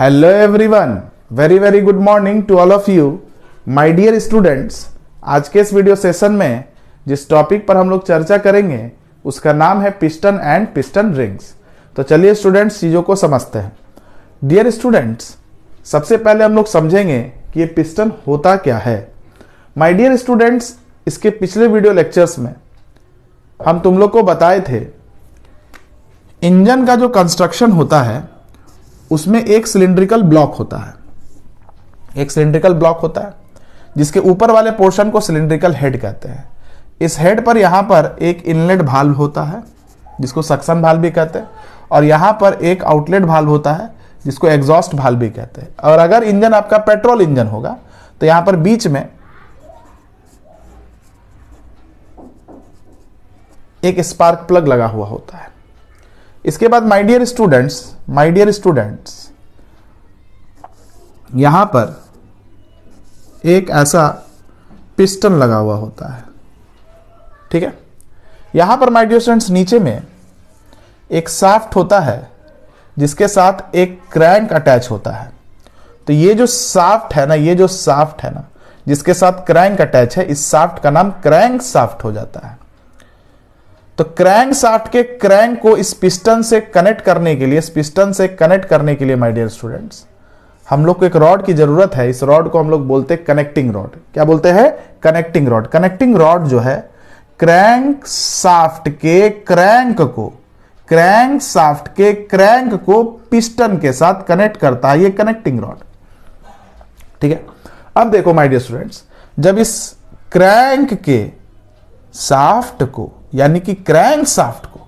Hello everyone, very very good morning to all of you my dear students. आज के इस video session में जिस टॉपिक पर हम लोग चर्चा करेंगे उसका नाम है पिस्टन एंड पिस्टन रिंग्स। तो चलिए स्टूडेंट्स चीजों को समझते हैं। डियर स्टूडेंट्स, सबसे पहले हम लोग समझेंगे कि ये पिस्टन होता क्या है। माय डियर स्टूडेंट्स, इसके पिछले वीडियो लेक्चर्स में हम तुम लोग को बताए थे इंजन का जो कंस्ट्रक्शन होता है उसमें एक सिलिंड्रिकल ब्लॉक होता है। एक सिलिंड्रिकल ब्लॉक होता है जिसके ऊपर वाले पोर्शन को सिलिंड्रिकल हेड कहते हैं। इस हेड पर यहां पर एक इनलेट भाल्व होता है जिसको सक्शन भाल्व भी कहते हैं, और यहां पर एक आउटलेट भाल्व होता है जिसको एग्जॉस्ट भाल्व भी कहते हैं। और अगर इंजन आपका पेट्रोल इंजन होगा तो यहां पर बीच में एक स्पार्क प्लग लगा हुआ होता है। इसके बाद माय डियर स्टूडेंट्स, यहां पर एक ऐसा पिस्टन लगा हुआ होता है। ठीक है, यहां पर माय डियर स्टूडेंट्स नीचे में एक शाफ्ट होता है जिसके साथ एक क्रैंक अटैच होता है। तो ये जो शाफ्ट है ना, जिसके साथ क्रैंक अटैच है, इस शाफ्ट का नाम क्रैंक शाफ्ट हो जाता है। तो क्रैंक शाफ्ट के क्रैंक को इस पिस्टन से कनेक्ट करने के लिए माय डियर स्टूडेंट्स हम लोग को एक रॉड की जरूरत है। इस रॉड को हम लोग बोलते हैं कनेक्टिंग रॉड। क्या बोलते हैं? Connecting rod. कनेक्टिंग रॉड जो है क्रैंक शाफ्ट के क्रैंक को पिस्टन के साथ कनेक्ट करता है, ये कनेक्टिंग रॉड। ठीक है, अब देखो माय डियर स्टूडेंट्स, जब इस क्रैंक के शाफ्ट को यानी कि क्रैंक शाफ्ट को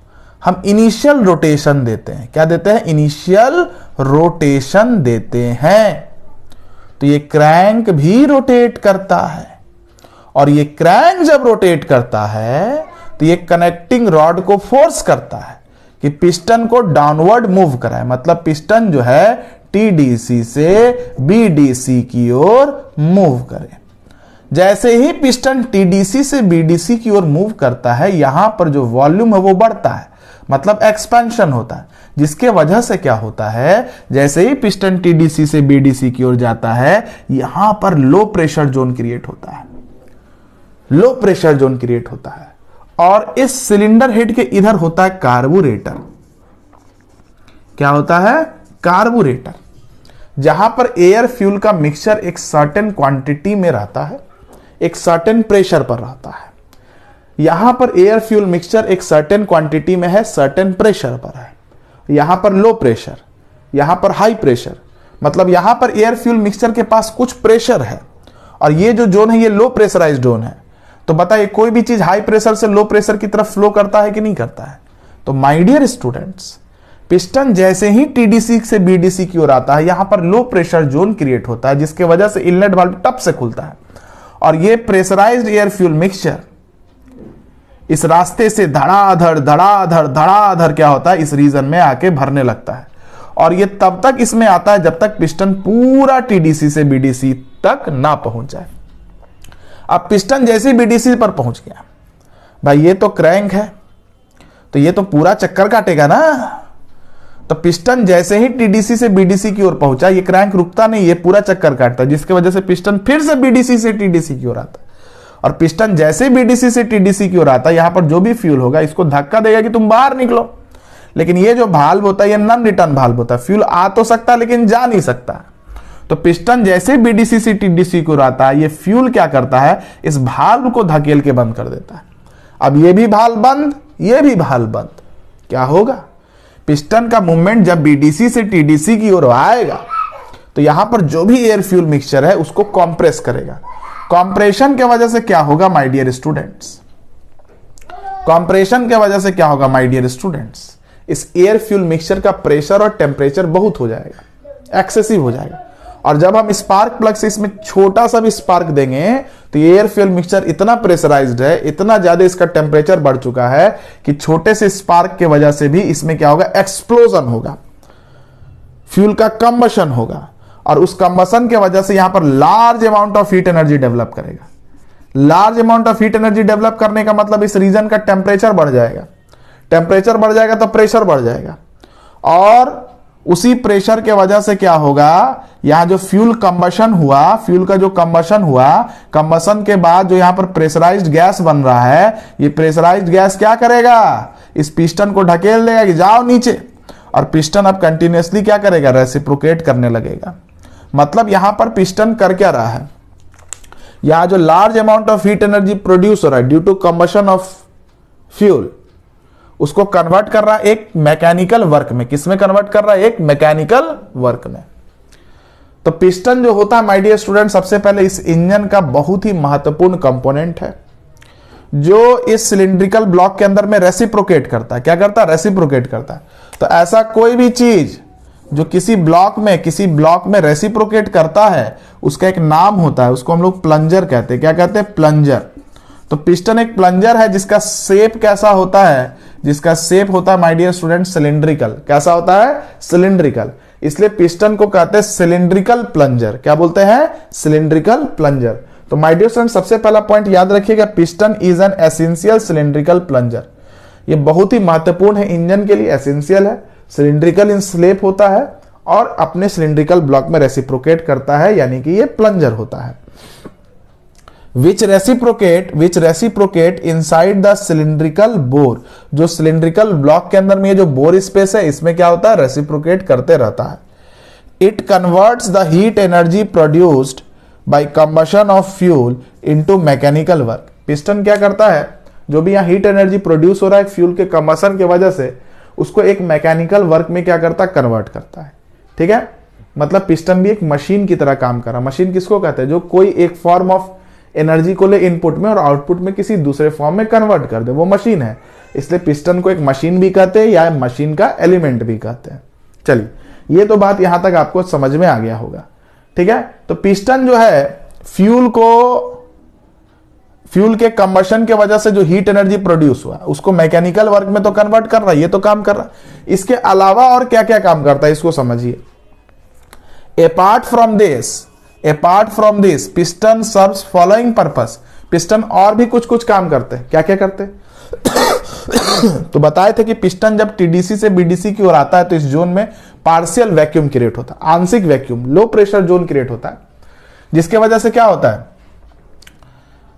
हम इनिशियल रोटेशन देते हैं, क्या देते हैं? इनिशियल रोटेशन देते हैं, तो ये क्रैंक भी रोटेट करता है। और ये क्रैंक जब रोटेट करता है तो ये कनेक्टिंग रॉड को फोर्स करता है कि पिस्टन को डाउनवर्ड मूव कराए। मतलब पिस्टन जो है टीडीसी से बीडीसी की ओर मूव करे। जैसे ही पिस्टन टीडीसी से बीडीसी की ओर मूव करता है, यहां पर जो वॉल्यूम है वो बढ़ता है, मतलब एक्सपेंशन होता है, जिसके वजह से क्या होता है, जैसे ही पिस्टन टीडीसी से बीडीसी की ओर जाता है, यहां पर लो प्रेशर जोन क्रिएट होता है। और इस सिलेंडर हेड के इधर होता है कार्बोरेटर। क्या होता है? कार्बोरेटर, जहां पर एयर फ्यूल का मिक्सचर एक सर्टेन क्वांटिटी में रहता है, एक सर्टेन प्रेशर पर रहता है। यहां पर एयर फ्यूल मिक्सचर एक सर्टेन क्वांटिटी में है, सर्टेन प्रेशर पर है। यहां पर लो प्रेशर, यहां पर हाई प्रेशर, मतलब यहां पर एयर फ्यूल मिक्सचर के पास कुछ प्रेशर है और ये जो जोन है ये लो प्रेशराइज्ड जोन है। तो बताइए कोई भी चीज हाई प्रेशर से लो प्रेशर की तरफ फ्लो करता है कि नहीं करता है? तो माय डियर स्टूडेंट्स, पिस्टन जैसे ही टीडीसी से बीडीसी की ओर आता है, यहां पर लो प्रेशर जोन क्रिएट होता है, जिसके वजह से इनलेट वाल्व टप से खुलता है और ये प्रेशराइज्ड एयर फ्यूल मिक्सचर इस रास्ते से धड़ाधड़ क्या होता है, इस रीजन में आके भरने लगता है। और ये तब तक इसमें आता है जब तक पिस्टन पूरा टीडीसी से बीडीसी तक ना पहुंच जाए। अब पिस्टन जैसे बीडीसी पर पहुंच गया, भाई ये तो क्रैंक है, तो ये तो पूरा चक्कर काटेगा ना। तो पिस्टन जैसे ही टीडीसी से बीडीसी की ओर पहुंचा, ये क्रैंक रुकता नहीं, ये पूरा चक्कर काटता है, जिसकी वजह से पिस्टन फिर से बीडीसी से टीडीसी की ओर आता है। और पिस्टन जैसे बीडीसी से टीडीसी की ओर आता है, यहां पर जो भी फ्यूल होगा इसको धक्का देगा कि तुम बाहर निकलो। लेकिन ये जो भाल्व होता है ये नॉन रिटर्न भाल्व होता है, फ्यूल आ तो सकता है लेकिन जा नहीं सकता। तो पिस्टन जैसे बीडीसी से टीडीसी की ओर आता है, ये फ्यूल क्या करता है, इस भाल्व को धकेल के बंद कर देता है। अब ये भी भाल्व बंद, ये भी भाल्व बंद। क्या होगा? पिस्टन का मूवमेंट जब बीडीसी से टीडीसी की ओर आएगा तो यहां पर जो भी एयर फ्यूल मिक्सचर है उसको कंप्रेस करेगा। कंप्रेशन के वजह से क्या होगा माय डियर स्टूडेंट्स? कंप्रेशन के वजह से क्या होगा माय डियर स्टूडेंट्स? इस एयर फ्यूल मिक्सचर का प्रेशर और टेम्परेचर बहुत हो जाएगा, एक्सेसिव हो जाएगा। और जब हम स्पार्क प्लग से इसमें छोटा सा भी स्पार्क देंगे तो एयर फ्यूल मिक्सचर इतना प्रेशराइज्ड है, इतना ज्यादा इसका टेम्परेचर बढ़ चुका है कि छोटे से स्पार्क के वजह से भी इसमें क्या होगा, एक्सप्लोजन होगा, फ्यूल का कंबशन होगा। और उस कंबशन के वजह से यहां पर large amount of heat energy develop करेगा। Large amount of heat energy develop करने का मतलब इस रीजन का टेम्परेचर बढ़ जाएगा। टेम्परेचर बढ़ जाएगा तो प्रेशर बढ़ जाएगा, और उसी प्रेशर के वजह से क्या होगा, यहां जो फ्यूल कंबशन हुआ, फ्यूल का जो कंबशन हुआ, कंबशन के बाद जो यहां पर प्रेशराइज्ड गैस बन रहा है, ये प्रेशराइज्ड गैस क्या करेगा, इस पिस्टन को ढकेल देगा कि जाओ नीचे, और पिस्टन अब कंटिन्यूअसली क्या करेगा, रेसिप्रोकेट करने लगेगा। मतलब यहां पर पिस्टन कर क्या रहा है, यहां जो large amount of heat energy produce हो रहा है due to combustion of fuel, उसको कन्वर्ट कर रहा है एक मैकेनिकल वर्क में। किसमें कन्वर्ट कर रहा है, एक मैकेनिकल वर्क में। तो पिस्टन जो होता है माय डियर स्टूडेंट, सबसे पहले इस इंजन का बहुत ही महत्वपूर्ण कंपोनेंट है, जो इस सिलिंड्रिकल ब्लॉक के अंदर में रेसिप्रोकेट करता है। क्या करता है, रेसिप्रोकेट करता है। तो ऐसा कोई भी चीज जो किसी ब्लॉक में रेसिप्रोकेट करता है, उसका एक नाम होता है, उसको हम लोग प्लंजर कहते हैं। क्या कहते हैं, प्लंजर। तो पिस्टन एक प्लंजर है जिसका शेप कैसा होता है, जिसका शेप होता है माय डियर स्टूडेंट सिलिंड्रिकल। कैसा होता है, सिलिंड्रिकल। इसलिए पिस्टन को कहते हैं सिलिंड्रिकल प्लंजर। क्या बोलते हैं, सिलिंड्रिकल प्लंजर। तो माय डियर स्टूडेंट सबसे पहला पॉइंट याद रखिएगा, piston is an essential cylindrical plunger. ये बहुत ही महत्वपूर्ण है इंजन के लिए, एसेंशियल है, सिलिंड्रिकल इन शेप होता है और अपने सिलिंड्रिकल ब्लॉक में रेसिप्रोकेट करता है, यानी कि ये प्लंजर होता है। which reciprocate inside the cylindrical bore, जो सिलिंड्रिकल ब्लॉक के अंदर में ये जो बोर स्पेस है, इसमें क्या होता है, रेसिप्रोकेट करते रहता है। It converts the heat energy produced by combustion of fuel into mechanical work। Piston क्या करता है, जो भी यहाँ हीट एनर्जी प्रोड्यूस हो रहा है फ्यूल के कंबशन की वजह से, उसको एक मैकेनिकल वर्क में क्या करता है, कन्वर्ट करता है। ठीक है, मतलब पिस्टन भी एक मशीन की तरह काम कर रहा है। मशीन किसको कहते हैं, जो कोई एक फॉर्म ऑफ एनर्जी को ले इनपुट में और आउटपुट में किसी दूसरे फॉर्म में कन्वर्ट कर दे, वो मशीन है। इसलिए पिस्टन को एक मशीन भी कहते हैं या मशीन का एलिमेंट भी कहते हैं। चलिए, ये तो बात यहां तक आपको समझ में आ गया होगा। ठीक है, तो पिस्टन जो है फ्यूल के कंबशन के वजह से जो हीट एनर्जी प्रोड्यूस हुआ उसको मैकेनिकल वर्क में तो कन्वर्ट कर रहा है, ये तो काम कर रहा है। इसके अलावा और क्या क्या काम करता है, इसको समझिए। Apart from this piston serves following purpose. Piston और भी कुछ कुछ काम करते हैं। क्या क्या करते हैं तो बताए थे कि पिस्टन जब टीडीसी से बीडीसी की ओर आता है तो इस जोन में पार्शियल वैक्यूम क्रिएट होता है, आंशिक vacuum, low pressure zone create होता है, जिसके वजह से क्या होता है,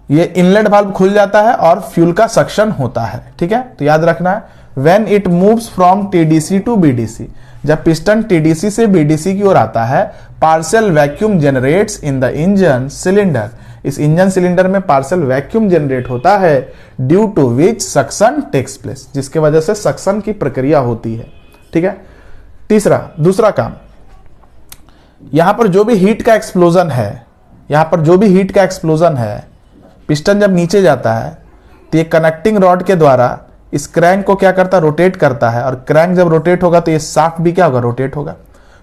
ये इनलेट वाल्व खुल जाता है और फ्यूल का सक्शन होता है। ठीक है, तो याद रखना है, when it moves from TDC to BDC, जब पिस्टन टीडीसी से बीडीसी की ओर आता है, partial vacuum generates in the engine cylinder. इस इंजन सिलेंडर में पार्शियल वैक्यूम जनरेट होता है, due to which suction takes place, जिसके वजह से सक्शन की प्रक्रिया होती है। ठीक है, दूसरा काम, यहां पर जो भी हीट का एक्सप्लोजन है, पिस्टन जब नीचे जाता है तो ये कनेक्टिंग रॉड के द्वारा इस क्रैंक को क्या करता है, रोटेट करता है, और क्रैंक जब रोटेट होगा तो ये शाफ्ट भी क्या होगा, रोटेट होगा।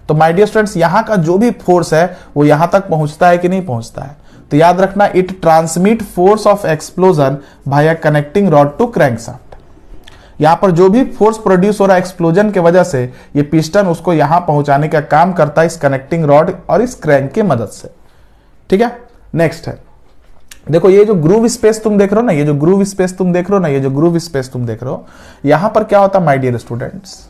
तो माय डियर स्टूडेंट्स, यहां का जो भी फोर्स है वो यहां तक पहुंचता है कि नहीं पहुंचता है, तो याद रखना, it transmit force of explosion भाया connecting rod to crankshaft. यहां पर जो भी फोर्स प्रोड्यूस हो रहा है एक्सप्लोजन के वजह से, ये पिस्टन उसको यहां पहुंचाने का काम करता है इस कनेक्टिंग रॉड और इस क्रैंक की मदद से। ठीक है, नेक्स्ट है, देखो ये जो ग्रूव स्पेस तुम देख रहे हो ना, यहां पर क्या होता है माय डियर स्टूडेंट्स,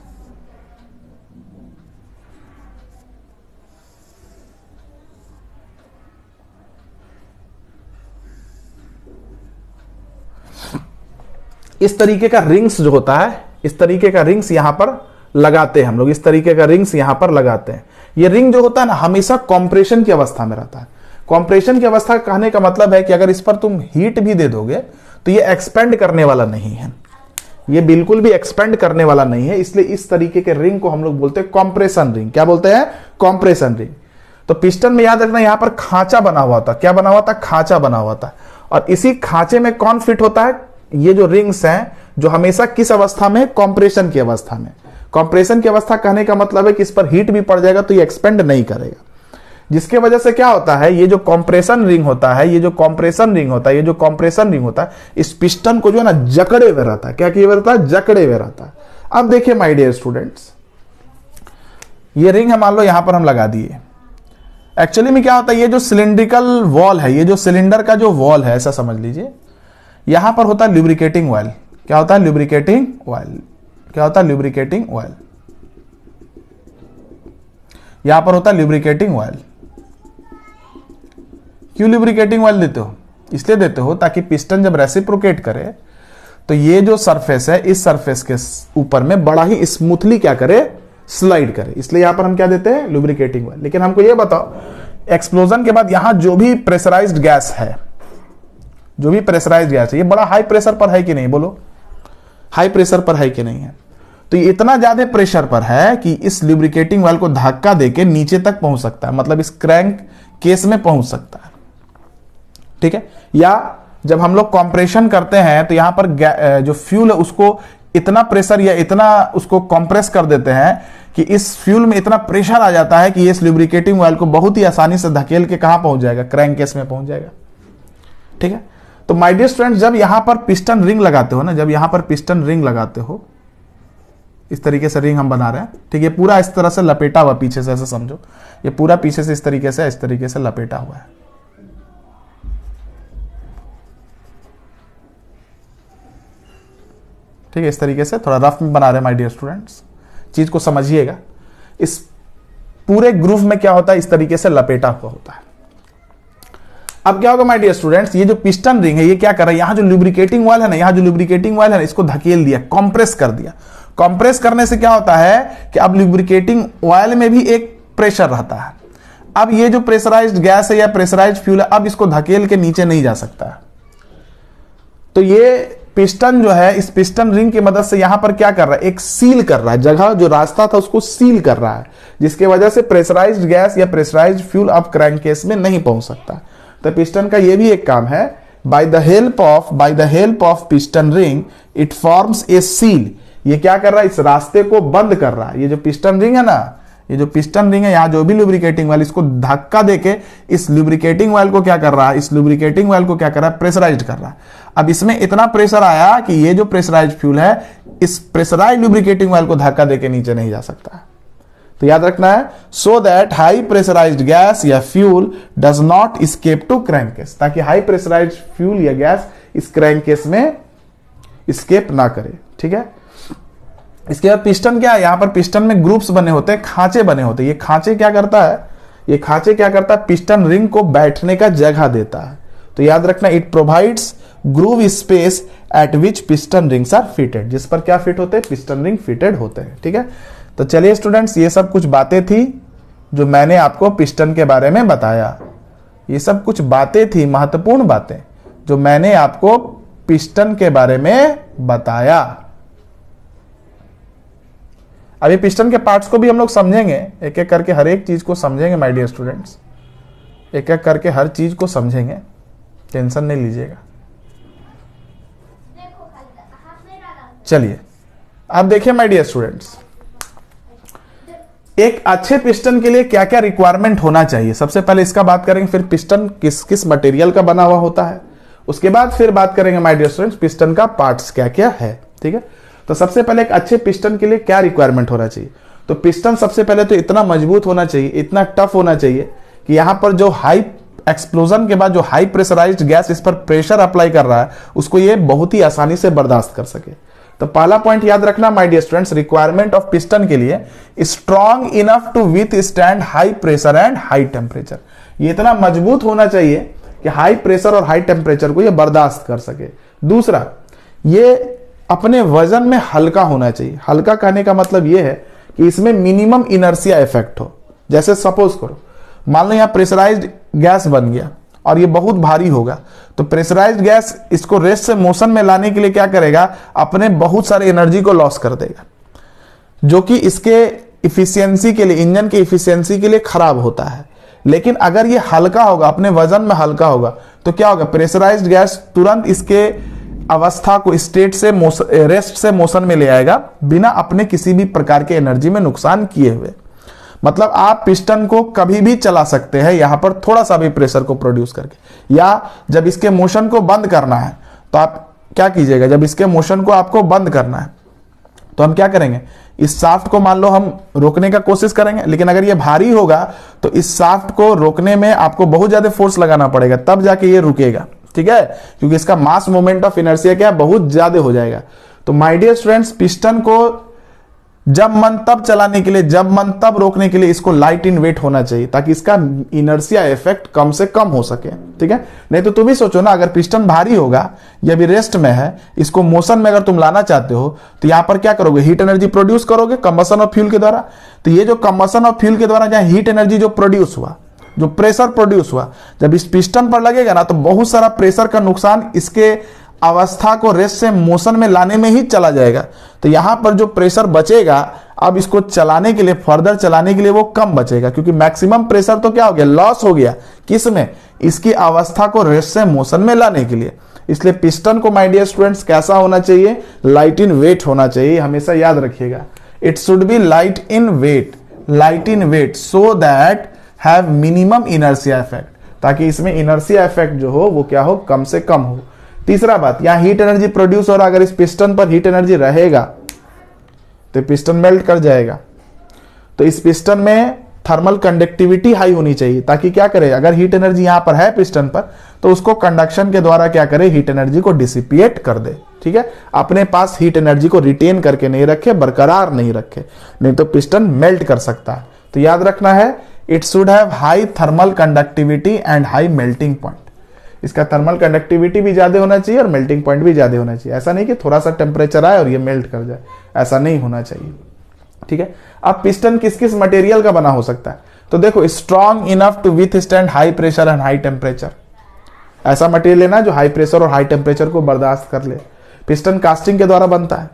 इस तरीके का रिंग्स जो होता है, इस तरीके का रिंग्स यहां पर लगाते हैं हम लोग, इस तरीके का रिंग्स यहां पर लगाते हैं। ये रिंग जो होता है ना, हमेशा कॉम्प्रेशन की अवस्था में रहता है। कॉम्प्रेशन की अवस्था कहने का मतलब है कि अगर इस पर तुम हीट भी दे दोगे तो ये एक्सपेंड करने वाला नहीं है, ये बिल्कुल भी एक्सपेंड करने वाला नहीं है। इसलिए इस तरीके के रिंग को हम लोग बोलते हैं कॉम्प्रेशन रिंग। क्या बोलते हैं, कॉम्प्रेशन रिंग। तो पिस्टन में याद रखना, यहां पर खांचा बना हुआ था। क्या बना हुआ था, खांचा बना हुआ था, और इसी खांचे में कौन फिट होता है, ये जो रिंग्स हैं, जो हमेशा किस अवस्था में, कॉम्प्रेशन की अवस्था में। कॉम्प्रेशन की अवस्था कहने का मतलब है कि इस पर हीट भी पड़ जाएगा तो ये एक्सपेंड नहीं करेगा, जिसके वजह से क्या होता है, ये जो कॉम्प्रेशन रिंग होता है, इस पिस्टन को जो है ना जकड़े हुए रहता है। क्या किए हुए रहता है, जकड़े हुए रहता है। अब देखिए माय डियर स्टूडेंट्स, ये रिंग है, मान लो यहां पर हम लगा दिए। एक्चुअली में क्या होता है, ये जो सिलिंड्रिकल वॉल है, ये जो सिलेंडर का जो वॉल है, ऐसा समझ लीजिए, यहां पर होता है लुब्रिकेटिंग ऑयल। क्या होता है, लुब्रिकेटिंग ऑयल। यहां पर होता है लुब्रिकेटिंग ऑयल। क्यों लुब्रिकेटिंग ऑयल देते हो? इसलिए देते हो ताकि पिस्टन जब रेसिप्रोकेट करे तो ये जो सरफेस है इस सरफेस के ऊपर में बड़ा ही स्मूथली क्या करे, स्लाइड करे। इसलिए यहां पर हम क्या देते हैं, लुब्रिकेटिंग ऑयल। लेकिन हमको ये बताओ, एक्सप्लोजन के बाद यहां जो भी प्रेशराइज्ड गैस है, जो भी प्रेशराइज्ड गैस है, ये बड़ा हाई प्रेशर पर है कि नहीं? बोलो, हाई प्रेशर पर है कि नहीं है? तो ये इतना ज्यादा प्रेशर पर है कि इस लुब्रिकेटिंग ऑयल को धक्का देके नीचे तक पहुंच सकता है, मतलब इस क्रैंक केस में पहुंच सकता है। ठीक है। या जब हम लोग कंप्रेशन करते हैं तो यहां पर जो फ्यूल है उसको इतना प्रेशर या इतना उसको कंप्रेस कर देते हैं कि इस फ्यूल में इतना प्रेशर आ जाता है कि इस लुब्रिकेटिंग ऑयल को बहुत ही आसानी से धकेल के कहां पहुंच जाएगा, क्रैंक केस में पहुंच जाएगा। ठीक है। तो माय डियर स्टूडेंट्स, जब यहां पर पिस्टन रिंग लगाते हो ना, जब यहां पर पिस्टन रिंग लगाते हो, इस तरीके से रिंग हम बना रहे हैं, ठीक है, पूरा इस तरह से लपेटा हुआ पीछे से, ऐसे समझो ये पूरा पीछे से इस तरीके से लपेटा हुआ है। ठीक है, इस तरीके से थोड़ा रफ में बना रहे हैं माय डियर स्टूडेंट्स, चीज को समझिएगा। इस पूरे ग्रूव में क्या होता है, इस तरीके से लपेटा हुआ होता है। अब क्या होगा माय डियर स्टूडेंट्स, ये जो पिस्टन रिंग है ये क्या कर रहा है, यहां जो लुब्रिकेटिंग ऑयल है ना, यहां जो लुब्रिकेटिंग ऑयल है ना, इसको धकेल दिया, कंप्रेस कर दिया। कंप्रेस करने से क्या होता है कि अब लुब्रिकेटिंग ऑयल में भी एक प्रेशर रहता है। अब ये जो प्रेशराइज्ड गैस है या प्रेशराइज्ड फ्यूल है, अब इसको धकेल के नीचे नहीं जा सकता है। तो ये पिस्टन जो है, इस पिस्टन रिंग की मदद से यहां पर क्या कर रहा है, एक सील कर रहा है, जगह जो रास्ता था उसको सील कर रहा है, जिसकी वजह से प्रेशराइज्ड गैस या प्रेशराइज्ड फ्यूल अब क्रैंक केस में नहीं पहुंच सकता। तो पिस्टन का ये भी एक काम है, by the help of piston ring it forms a seal. ये क्या कर रहा है, इस रास्ते को बंद कर रहा है। ये जो पिस्टन रिंग है ना, ये जो पिस्टन रिंग है, यहां जो भी लुब्रिकेटिंग ऑयल, इसको धक्का देके इस लुब्रिकेटिंग ऑयल को क्या कर रहा है, इस लुब्रिकेटिंग ऑयल को क्या कर रहा है, प्रेशराइज्ड कर रहा है। अब इसमें इतना प्रेशर आया कि ये जो प्रेशराइज्ड फ्यूल है, इस प्रेशराइज्ड लुब्रिकेटिंग ऑयल को धक्का देके नीचे नहीं जा सकता है। तो याद रखना है, so that high pressurised gas या fuel does not escape to crank case, ताकि हाई प्रेशराइज्ड फ्यूल या गैस इस क्रैंक केस में एस्केप ना करे। ठीक है। इसके बाद पिस्टन क्या है, यहां पर पिस्टन में ग्रुप्स बने होते हैं, खांचे बने होते हैं। ये खांचे क्या करता है, ये खांचे क्या करता है, पिस्टन रिंग को बैठने का जगह देता है। तो याद रखना, it provides groove space at which piston rings are fitted, जिस पर क्या फिट होते हैं, पिस्टन रिंग फिटेड होते हैं। ठीक है। तो चलिए स्टूडेंट्स, ये सब कुछ बातें थी जो मैंने आपको पिस्टन के बारे में बताया। ये सब कुछ बातें थी, महत्वपूर्ण बातें, जो मैंने आपको पिस्टन के बारे में बताया। अभी पिस्टन के पार्ट्स को भी हम लोग समझेंगे, एक एक करके हर एक चीज को समझेंगे माय डियर स्टूडेंट्स, एक एक करके हर चीज को समझेंगे, टेंशन नहीं लीजिएगा। चलिए अब देखिए माय डियर स्टूडेंट्स, एक अच्छे पिस्टन के लिए क्या क्या रिक्वायरमेंट होना चाहिए। सबसे पहले इसका बात करेंगे, फिर पिस्टन किस किस मटेरियल का बना हुआ होता है, उसके बाद फिर बात करेंगे माय डियर स्टूडेंट्स पिस्टन का पार्ट्स क्या क्या है। ठीक है। तो सबसे पहले एक अच्छे पिस्टन के लिए क्या रिक्वायरमेंट होना चाहिए, तो पिस्टन सबसे पहले तो इतना मजबूत होना चाहिए, इतना टफ होना चाहिए कि यहां पर जो हाई एक्सप्लोजन के बाद जो हाई प्रेशराइज्ड गैस इस पर प्रेशर अप्लाई कर रहा है, उसको ये बहुत ही आसानी से बर्दाश्त कर सके। तो पहला पॉइंट याद रखना my dear students, requirement of piston के लिए, strong enough to withstand high pressure and high temperature. ये इतना मजबूत होना चाहिए कि हाई प्रेशर और हाई टेम्परेचर को ये बर्दाश्त कर सके। दूसरा, ये अपने वजन में हल्का होना चाहिए। हल्का कहने का मतलब यह है कि इसमें मिनिमम इनर्शिया इफेक्ट हो। जैसे सपोज करो, मान लो यहां प्रेशराइज्ड गैस बन गया और ये बहुत भारी होगा, तो प्रेशराइज्ड गैस इसको रेस्ट से मोशन में लाने के लिए क्या करेगा, अपने बहुत सारे एनर्जी को लॉस कर देगा, जो कि इसके इफिशियंसी के लिए, इंजन की इफिशियंसी के लिए खराब होता है। लेकिन अगर ये हल्का होगा, अपने वजन में हल्का होगा, तो क्या होगा, प्रेशराइज्ड गैस तुरंत इसके अवस्था को स्टेट से रेस्ट से मोशन में ले आएगा, बिना अपने किसी भी प्रकार के एनर्जी में नुकसान किए हुए। मतलब आप पिस्टन को कभी भी चला सकते हैं यहां पर थोड़ा सा भी प्रेशर को प्रोड्यूस करके। या जब इसके मोशन को बंद करना है तो आप क्या कीजिएगा, जब इसके मोशन को आपको बंद करना है तो हम क्या करेंगे, इस शाफ्ट को मान लो हम रोकने का कोशिश करेंगे, लेकिन अगर ये भारी होगा तो इस शाफ्ट को रोकने में आपको बहुत ज्यादा फोर्स लगाना पड़ेगा, तब जाके ये रुकेगा। ठीक है, क्योंकि इसका मास मोमेंट ऑफ इनर्शिया क्या है, बहुत ज्यादा हो जाएगा। तो माय डियर स्टूडेंट्स, पिस्टन को जब मन तब चलाने के लिए, जब मन तब रोकने के लिए इसको लाइट इन वेट होना चाहिए, ताकि इसका इनर्शिया इफेक्ट कम से कम हो सके। ठीक है, नहीं तो तुम ही सोचो ना, अगर पिस्टन भारी होगा, ये भी रेस्ट में है, इसको मोशन में अगर तुम लाना चाहते हो तो यहां पर क्या करोगे, हीट एनर्जी प्रोड्यूस करोगे कंबशन ऑफ फ्यूल के द्वारा। तो ये जो कंबशन ऑफ फ्यूल के द्वारा जहां हीट एनर्जी जो प्रोड्यूस हुआ, जो प्रेशर प्रोड्यूस हुआ, जब इस पिस्टन पर लगेगा ना, तो बहुत सारा प्रेशर का नुकसान इसके अवस्था को रेस्ट से मोशन में लाने में ही चला जाएगा। तो यहां पर जो प्रेशर बचेगा, अब इसको चलाने के लिए, फर्दर चलाने के लिए वो कम बचेगा, क्योंकि मैक्सिमम प्रेशर तो क्या हो गया, लॉस हो गया। किस में, इसकी अवस्था को रेस्ट से मोशन में लाने के लिए। इसलिए पिस्टन को माय डियर स्टूडेंट्स कैसा होना चाहिए, लाइट इन वेट होना चाहिए, हमेशा याद रखिएगा। It should be light in weight, light in weight, so that have minimum inertia effect, ताकि इसमें इनर्शिया इफेक्ट जो हो वो क्या हो, कम से कम हो। तीसरा बात, यहां हीट एनर्जी प्रोड्यूस हो रहा, अगर इस पिस्टन पर हीट एनर्जी रहेगा तो पिस्टन मेल्ट कर जाएगा। तो इस पिस्टन में थर्मल कंडक्टिविटी हाई होनी चाहिए, ताकि क्या करे, अगर हीट एनर्जी यहां पर है पिस्टन पर, तो उसको कंडक्शन के द्वारा क्या करे, हीट एनर्जी को डिसिपिएट कर दे। ठीक है, अपने पास हीट एनर्जी को रिटेन करके नहीं रखे, बरकरार नहीं रखे, नहीं तो पिस्टन मेल्ट कर सकता है। तो याद रखना है, it should have high thermal conductivity and high melting point. इसका थर्मल कंडक्टिविटी भी ज्यादा होना चाहिए और मेल्टिंग पॉइंट भी ज्यादा होना चाहिए। ऐसा नहीं कि थोड़ा सा टेम्परेचर आए और ये मेल्ट कर जाए, ऐसा नहीं होना चाहिए। ठीक है, अब पिस्टन किस किस मटेरियल का बना हो सकता है, तो देखो, strong enough to withstand high pressure and high temperature. ऐसा मटेरियल लेना जो हाई प्रेशर और हाई टेम्परेचर को बर्दाश्त कर ले। पिस्टन कास्टिंग के द्वारा बनता है,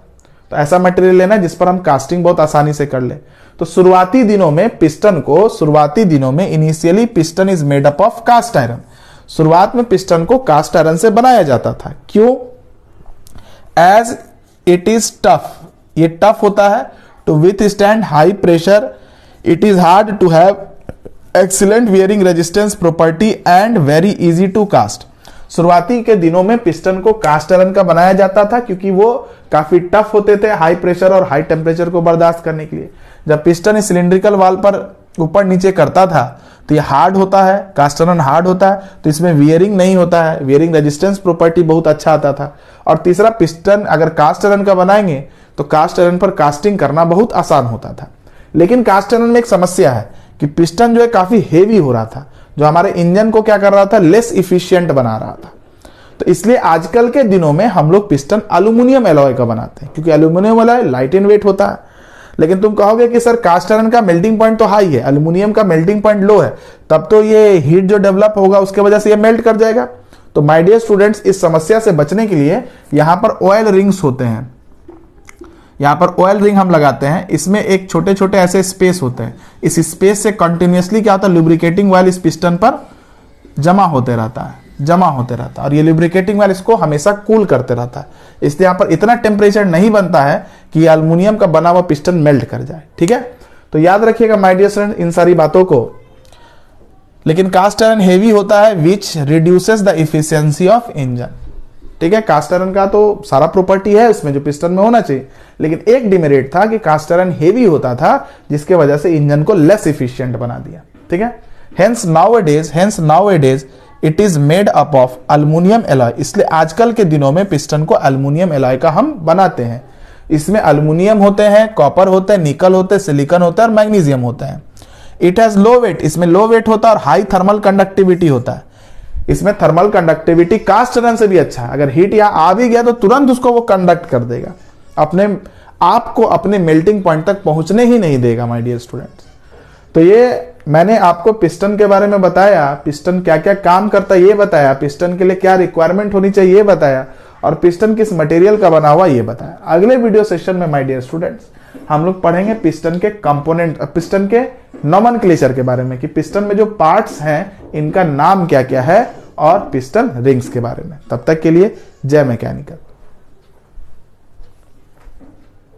तो ऐसा मटेरियल लेना जिस पर हम कास्टिंग बहुत आसानी से कर ले। तो शुरुआती दिनों में पिस्टन को, शुरुआती दिनों में initially piston is made up of cast iron. शुरुआत में पिस्टन को कास्ट आयरन से बनाया जाता था। क्यों? एज इट इज टफ, ये टफ होता है, to withstand high pressure, it is hard to have excellent wearing resistance property and very easy to cast. शुरुआती के दिनों में पिस्टन को कास्ट आयरन का बनाया जाता था, क्योंकि वो काफी टफ होते थे हाई प्रेशर और हाई टेम्परेचर को बर्दाश्त करने के लिए। जब पिस्टन सिलिंड्रिकल वाल पर ऊपर नीचे करता था तो ये हार्ड होता है, कास्ट आयरन हार्ड होता है, तो इसमें वियरिंग नहीं होता है, वियरिंग रेजिस्टेंस प्रॉपर्टी बहुत अच्छा आता था। और तीसरा, पिस्टन अगर कास्ट आयरन का बनाएंगे तो कास्ट आयरन पर कास्टिंग करना बहुत आसान होता था। लेकिन कास्ट आयरन में एक समस्या है कि पिस्टन जो है काफी हेवी हो रहा था, जो हमारे इंजन को क्या कर रहा था, लेस इफिशियंट बना रहा था। तो इसलिए आजकल के दिनों में हम लोग पिस्टन एल्यूमिनियम एलॉय का बनाते हैं, क्योंकि aluminium alloy light in weight होता है। लेकिन तुम कहोगे कि सर कास्ट आयरन का मेल्टिंग पॉइंट तो हाई है, एल्यूमिनियम का मेल्टिंग पॉइंट लो है, तब तो ये हीट जो डेवलप होगा उसके वजह से ये मेल्ट कर जाएगा। तो माय डियर स्टूडेंट्स, इस समस्या से बचने के लिए यहां पर ऑयल रिंग्स होते हैं, यहां पर ऑयल रिंग हम लगाते हैं। इसमें एक छोटे छोटे ऐसे स्पेस होते हैं, इस स्पेस से कंटिन्यूअसली क्या होता है, लुब्रिकेटिंग ऑयल इस पिस्टन पर जमा होते रहता है, जमा होते रहता है, और ये लुब्रिकेटिंग ऑयल इसको हमेशा कूल करते रहता है। इसलिए यहां पर इतना टेम्परेचर नहीं बनता है कि एल्युमिनियम का बना हुआ पिस्टन मेल्ट कर जाए। ठीक है, तो याद रखिएगा माय डियर स्टूडेंट इन सारी बातों को। लेकिन कास्ट आयरन हेवी होता है, which reduces the efficiency of engine. ठीक है, कास्ट आयरन का तो सारा प्रॉपर्टी है उसमें जो पिस्टन में होना चाहिए, लेकिन एक डिमेरिट था कि कास्ट आयरन हेवी होता था, जिसके वजह से इंजन को लेस इफिशियंट बना दिया। ठीक है, hence nowadays it is made up of aluminium alloy. इसलिए आजकल के दिनों में पिस्टन को एल्युमिनियम एलॉय का हम बनाते हैं। इसमें एल्युमिनियम होते हैं, कॉपर होते हैं, निकल होते हैं, सिलिकॉन होता है और मैग्नीशियम होता है। इट हैज लो वेट, इसमें लो वेट होता है और हाई थर्मल कंडक्टिविटी होता है। इसमें थर्मल कंडक्टिविटी कास्ट आयरन से भी अच्छा है, अगर हीट यहां आ भी गया तो तुरंत उसको वो कंडक्ट कर देगा, अपने आपको अपने मेल्टिंग पॉइंट तक पहुंचने ही नहीं देगा माय डियर स्टूडेंट्स। तो ये मैंने आपको पिस्टन के बारे में बताया, पिस्टन क्या क्या काम करता है ये बताया, पिस्टन के लिए क्या रिक्वायरमेंट होनी चाहिए ये बताया, और पिस्टन किस मटेरियल का बना हुआ ये बताया। अगले वीडियो सेशन में माय डियर स्टूडेंट्स हम लोग पढ़ेंगे पिस्टन के कंपोनेंट, पिस्टन के नोमेनक्लेचर के बारे में, कि पिस्टन में जो पार्ट्स हैं इनका नाम क्या क्या है, और पिस्टन रिंग्स के बारे में। तब तक के लिए जय मैकेनिकल।